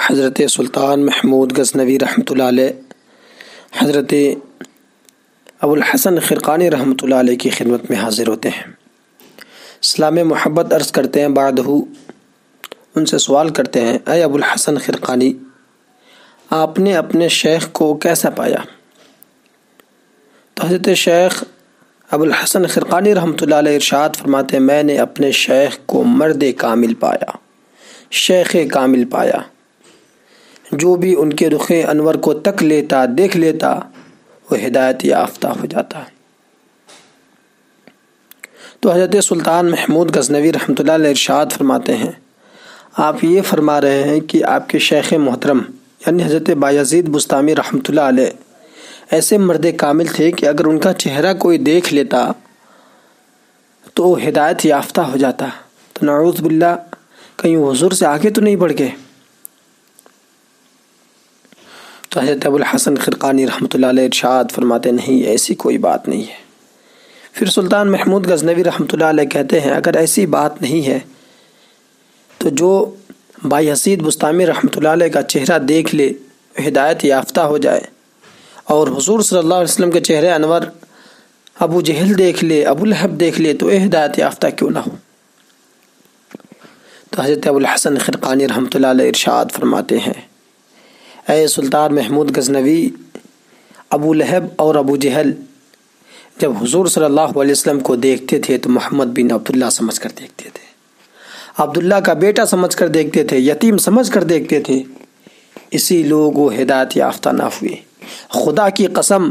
حضرت سلطان محمود غزنوی رحمۃ اللہ علیہ حضرت ابو الحسن خرقانی رحمۃ اللہ علیہ کی خدمت میں حاضر ہوتے ہیں، سلام محبت عرض کرتے ہیں، بعدہ ان سے سوال کرتے ہیں، اے ابو الحسن خرقانی، آپ نے اپنے شیخ کو کیسا پایا؟ تو حضرت شیخ ابو الحسن خرقانی رحمۃ اللہ علیہ ارشاد فرماتے ہیں، میں نے اپنے شیخ کو مرد کامل پایا، شیخ کامل پایا، جو بھی ان کے رخ انور کو تک لیتا، دیکھ لیتا، وہ ہدایت یافتہ ہو جاتا۔ تو حضرت سلطان محمود غزنوی رحمۃ اللہ علیہ ارشاد فرماتے ہیں، آپ یہ فرما رہے ہیں کہ آپ کے شیخ محترم یعنی حضرت بایزید بسطامی رحمۃ اللہ علیہ ایسے مرد کامل تھے کہ اگر ان کا چہرہ کوئی دیکھ لیتا تو وہ ہدایت یافتہ ہو جاتا۔ تو نعوذ باللہ کہیں حضور سے آگے تو نہیں بڑھ گئے؟ تو حضرت ابو الحسن خرقانی رحمۃ اللہ علیہ ارشاد فرماتے نہیں، ایسی کوئی بات نہیں ہے۔ پھر سلطان محمود غزنوی رحمۃ اللہ علیہ کہتے ہیں، اگر ایسی بات نہیں ہے تو جو بایزید بسطامی رحمۃ اللہ علیہ کا چہرہ دیکھ لے ہدایت یافتہ ہو جائے، اور حضور صلی اللہ علیہ وسلم کے چہرے انور ابو جہل دیکھ لے، ابو لہب دیکھ لے، تو ہدایت یافتہ کیوں نہ ہو؟ تو حضرت ابو الحسن خرقانی رحمۃ اللہ علیہ ارشاد فرماتے ہیں، اے سلطان محمود غزنوی، ابو لہب اور ابو جہل جب حضور صلی اللہ علیہ وسلم کو دیکھتے تھے تو محمد بن عبداللہ سمجھ کر دیکھتے تھے، عبداللہ کا بیٹا سمجھ کر دیکھتے تھے، یتیم سمجھ کر دیکھتے تھے، اسی لوگ وہ ہدایت یافتہ نہ ہوئے۔ خدا کی قسم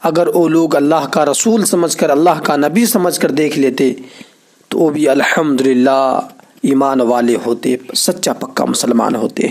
اگر وہ لوگ اللہ کا رسول سمجھ کر، اللہ کا نبی سمجھ کر دیکھ لیتے تو وہ بھی الحمدللہ ایمان والے ہوتے، سچا پکا مسلمان ہوتے۔